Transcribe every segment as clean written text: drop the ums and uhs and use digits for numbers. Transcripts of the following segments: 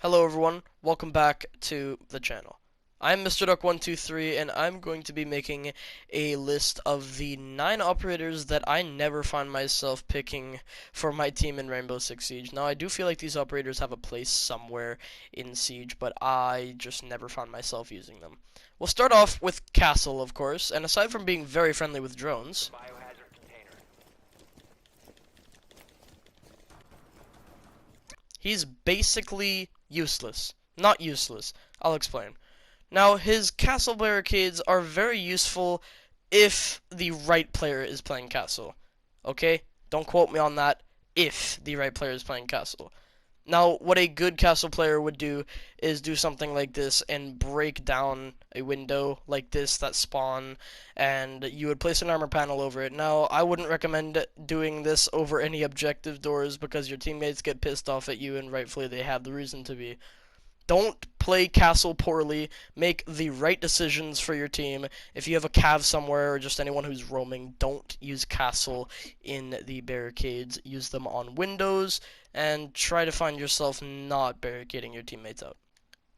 Hello everyone, welcome back to the channel. I'm Mr. Duck123 and I'm going to be making a list of the 9 operators that I never find myself picking for my team in Rainbow Six Siege. Now I do feel like these operators have a place somewhere in Siege, but I just never found myself using them. We'll start off with Castle, of course, and aside from being very friendly with drones, he's basically useless. Not useless. I'll explain. Now, his castle barricades are very useful if the right player is playing castle. Okay? Don't quote me on that. If the right player is playing castle. Now, what a good castle player would do is do something like this and break down a window like this that spawn, and you would place an armor panel over it. Now, I wouldn't recommend doing this over any objective doors because your teammates get pissed off at you, and rightfully they have the reason to be. Don't play castle poorly. Make the right decisions for your team. If you have a cav somewhere or just anyone who's roaming, don't use castle in the barricades. Use them on windows and try to find yourself not barricading your teammates out.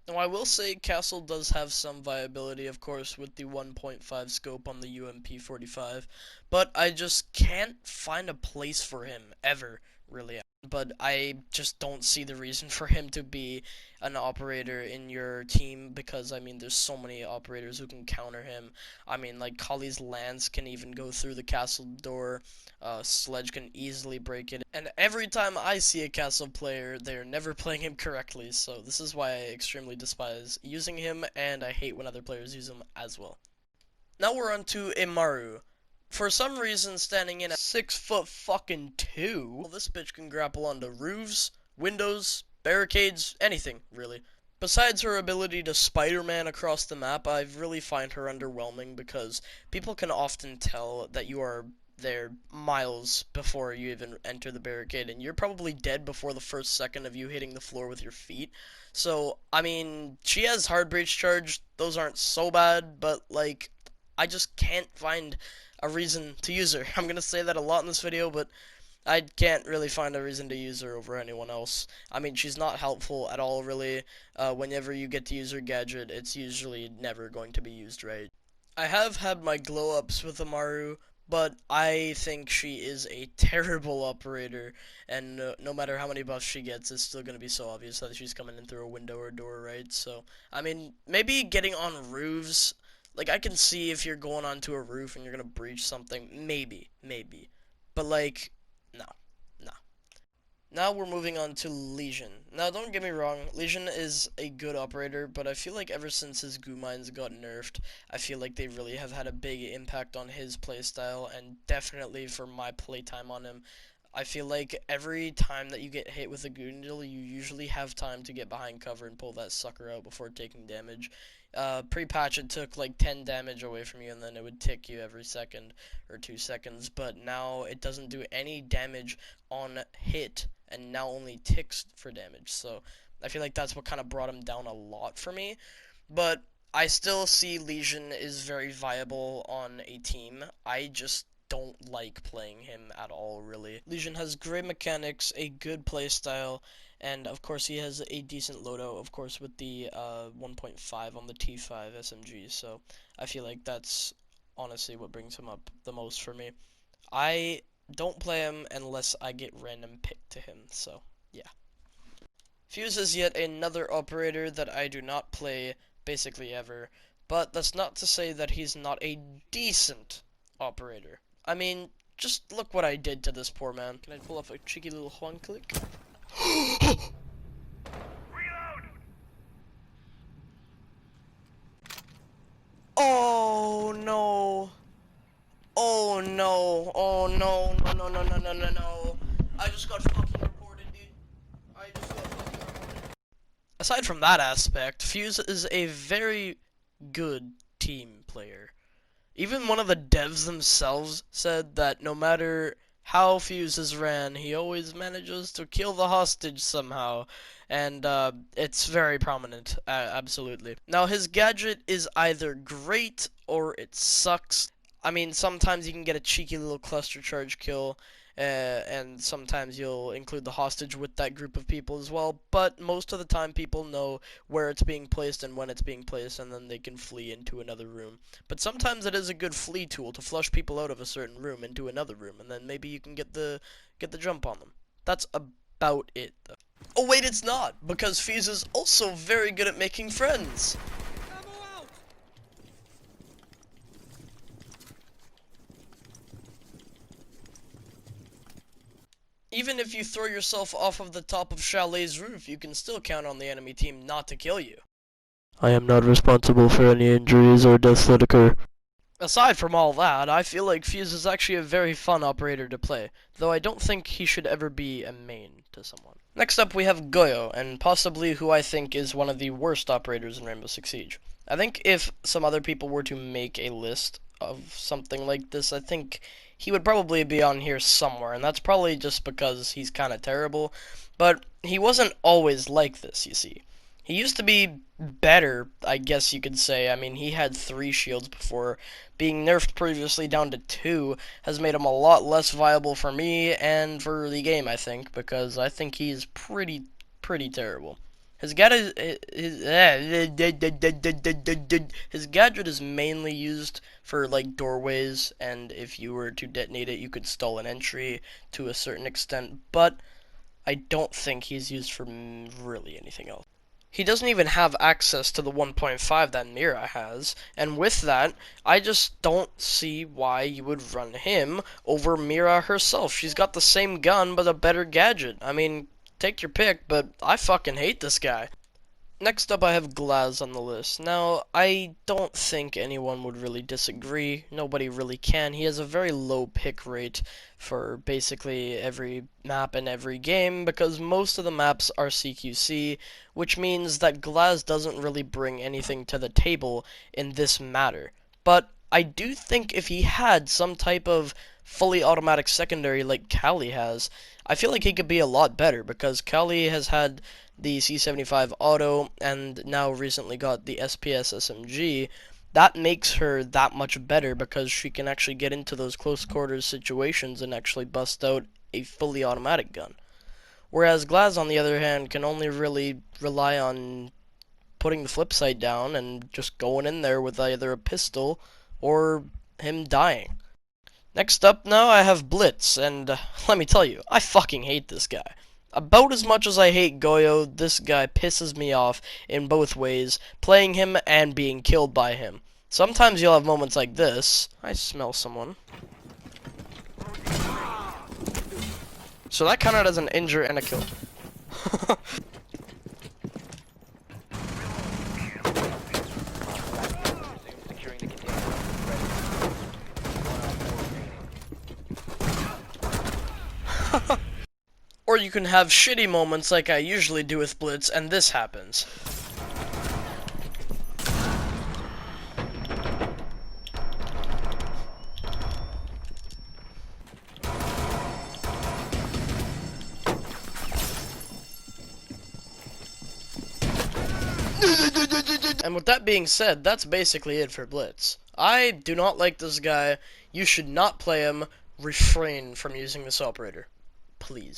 Now, I will say Castle does have some viability, of course, with the 1.5 scope on the UMP45, but I just can't find a place for him, ever, really. But I just don't see the reason for him to be an operator in your team because, I mean, there's so many operators who can counter him. I mean, like, Kali's Lance can even go through the castle door, Sledge can easily break it, and every time I see a castle player, they're never playing him correctly, so this is why I extremely despise using him, and I hate when other players use him as well. Now we're on to Amaru. For some reason, standing in at 6'2", well, this bitch can grapple onto roofs, windows, barricades, anything, really. Besides her ability to Spider-Man across the map, I really find her underwhelming because people can often tell that you are there miles before you even enter the barricade, and you're probably dead before the first second of you hitting the floor with your feet. So, I mean, she has hard breach charge, those aren't so bad, but, like, I just can't find a reason to use her. I'm gonna say that a lot in this video, but I can't really find a reason to use her over anyone else. I mean, she's not helpful at all, really. Whenever you get to use her gadget, it's usually never going to be used right. I have had my glow-ups with Amaru, but I think she is a terrible operator, and no matter how many buffs she gets, it's still going to be so obvious that she's coming in through a window or door, right? So, I mean, maybe getting on roofs, like, I can see if you're going onto a roof and you're going to breach something, maybe. But, like, no, no. Now we're moving on to Legion. Now, don't get me wrong, Legion is a good operator, but I feel like ever since his goo mines got nerfed, I feel like they really have had a big impact on his playstyle, and definitely for my playtime on him. I feel like every time that you get hit with a goo needle, you usually have time to get behind cover and pull that sucker out before taking damage. Pre-patch it took like 10 damage away from you, and then it would tick you every second or 2 seconds, but now it doesn't do any damage on hit, and now only ticks for damage, so I feel like that's what kind of brought him down a lot for me, but I still see Legion is very viable on a team. I just don't like playing him at all, really. Legion has great mechanics, a good playstyle, and of course he has a decent loadout, of course, with the 1.5 on the T5 SMG, so I feel like that's honestly what brings him up the most for me. I don't play him unless I get random picked to him, so yeah. Fuse is yet another operator that I do not play basically ever, but that's not to say that he's not a decent operator. I mean, just look what I did to this poor man. Can I pull off a cheeky little Juan click? Oh no! Oh no! Oh no! No! No! No! No! No! No! No! I just got fucking reported, dude. I just got fucking reported. Aside from that aspect, Fuse is a very good team player. Even one of the devs themselves said that no matter how Fuses ran, he always manages to kill the hostage somehow. And it's very prominent, absolutely. Now, his gadget is either great or it sucks. I mean, sometimes you can get a cheeky little cluster charge kill, and sometimes you'll include the hostage with that group of people as well, but most of the time people know where it's being placed and when it's being placed, and then they can flee into another room. But sometimes it is a good flee tool to flush people out of a certain room into another room, and then maybe you can get the jump on them. That's about it, though. Oh wait, it's not, because Fuse is also very good at making friends. Even if you throw yourself off of the top of Chalet's roof, you can still count on the enemy team not to kill you. I am not responsible for any injuries or deaths that occur. Aside from all that, I feel like Fuse is actually a very fun operator to play, though I don't think he should ever be a main to someone. Next up we have Goyo, and possibly who I think is one of the worst operators in Rainbow Six Siege. I think if some other people were to make a list of something like this, I think he would probably be on here somewhere, and that's probably just because he's kind of terrible, but he wasn't always like this, you see. He used to be better, I guess you could say. I mean, he had 3 shields before. Being nerfed previously down to 2 has made him a lot less viable for me and for the game, I think, because I think he's pretty terrible. His gadget, his gadget is mainly used for like doorways, and if you were to detonate it, you could stall an entry to a certain extent. But I don't think he's used for really anything else. He doesn't even have access to the 1.5 that Mira has, and with that, I just don't see why you would run him over Mira herself. She's got the same gun, but a better gadget. I mean, take your pick, but I fucking hate this guy. Next up, I have Glaz on the list. Now, I don't think anyone would really disagree. Nobody really can. He has a very low pick rate for basically every map in every game because most of the maps are CQC, which means that Glaz doesn't really bring anything to the table in this matter. But I do think if he had some type of fully automatic secondary like Kali has, I feel like he could be a lot better because Kali has had the C75 Auto and now recently got the SPS SMG. That makes her that much better because she can actually get into those close quarters situations and actually bust out a fully automatic gun. Whereas Glaz, on the other hand, can only really rely on putting the flip side down and just going in there with either a pistol or him dying. Next up now I have Blitz, and let me tell you, I fucking hate this guy. About as much as I hate Goyo, this guy pisses me off in both ways, playing him and being killed by him. Sometimes you'll have moments like this. I smell someone. So that counted as an injure and a kill. Or you can have shitty moments like I usually do with Blitz, and this happens. And with that being said, that's basically it for Blitz. I do not like this guy. You should not play him. Refrain from using this operator. Please.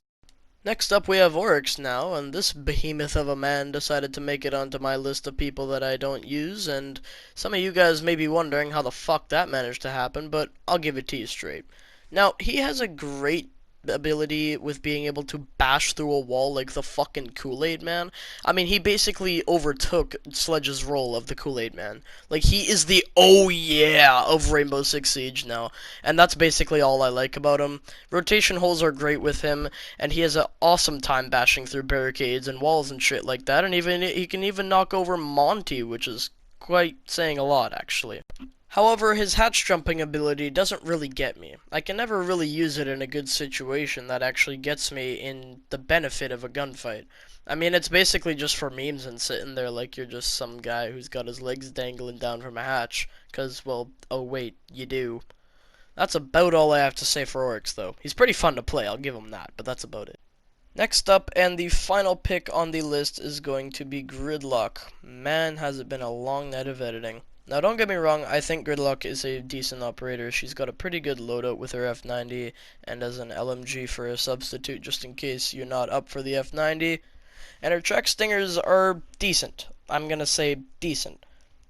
Next up we have Oryx now, and this behemoth of a man decided to make it onto my list of people that I don't use, and some of you guys may be wondering how the fuck that managed to happen, but I'll give it to you straight. Now, he has a great ability with being able to bash through a wall like the fucking Kool-Aid Man. I mean, he basically overtook Sledge's role of the Kool-Aid Man. Like, he is the oh yeah of Rainbow Six Siege now, and that's basically all I like about him. Rotation holes are great with him, and he has an awesome time bashing through barricades and walls and shit like that, and even he can even knock over Monty, which is quite saying a lot, actually. However, his hatch jumping ability doesn't really get me. I can never really use it in a good situation that actually gets me in the benefit of a gunfight. I mean, it's basically just for memes and sitting there like you're just some guy who's got his legs dangling down from a hatch. Cause, well, oh wait, you do. That's about all I have to say for Oryx, though. He's pretty fun to play, I'll give him that, but that's about it. Next up, and the final pick on the list, is going to be Gridlock. Man, has it been a long night of editing. Now, don't get me wrong, I think Gridlock is a decent operator. She's got a pretty good loadout with her F90 and as an LMG for a substitute just in case you're not up for the F90. And her track stingers are decent. I'm gonna say decent.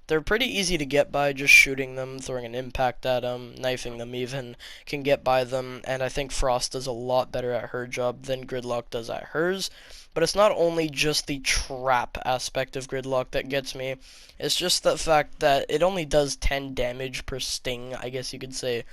They're pretty easy to get by, just shooting them, throwing an impact at them, knifing them even, can get by them, and I think Frost does a lot better at her job than Gridlock does at hers. But it's not only just the trap aspect of Gridlock that gets me, it's just the fact that it only does 10 damage per sting, I guess you could say.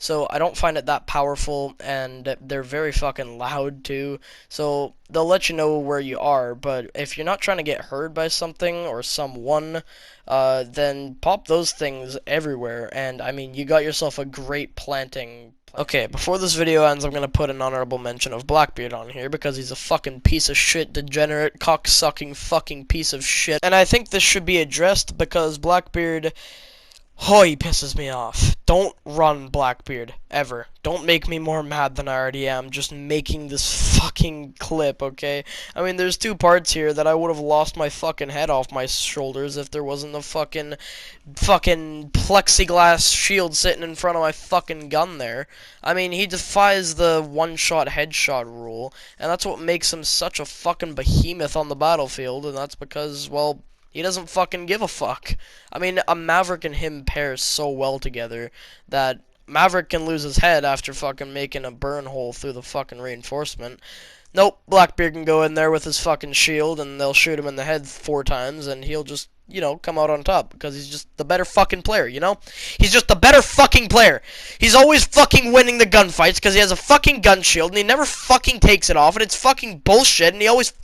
So I don't find it that powerful, and they're very fucking loud too. So they'll let you know where you are, but if you're not trying to get heard by something or someone, then pop those things everywhere. And I mean, you got yourself a great planting. Okay, before this video ends, I'm gonna put an honorable mention of Blackbeard on here because he's a fucking piece of shit, degenerate, cock-sucking fucking piece of shit. And I think this should be addressed because Blackbeard, oh, he pisses me off. Don't run Blackbeard, ever. Don't make me more mad than I already am just making this fucking clip, okay? I mean, there's two parts here that I would have lost my fucking head off my shoulders if there wasn't a fucking plexiglass shield sitting in front of my fucking gun there. I mean, he defies the one-shot headshot rule, and that's what makes him such a fucking behemoth on the battlefield, and that's because, well, he doesn't fucking give a fuck. I mean, a Maverick and him pair so well together that Maverick can lose his head after fucking making a burn hole through the fucking reinforcement. Nope, Blackbeard can go in there with his fucking shield and they'll shoot him in the head 4 times and he'll just, you know, come out on top because he's just the better fucking player, you know? He's just the better fucking player. He's always fucking winning the gunfights because he has a fucking gun shield and he never fucking takes it off and it's fucking bullshit and he always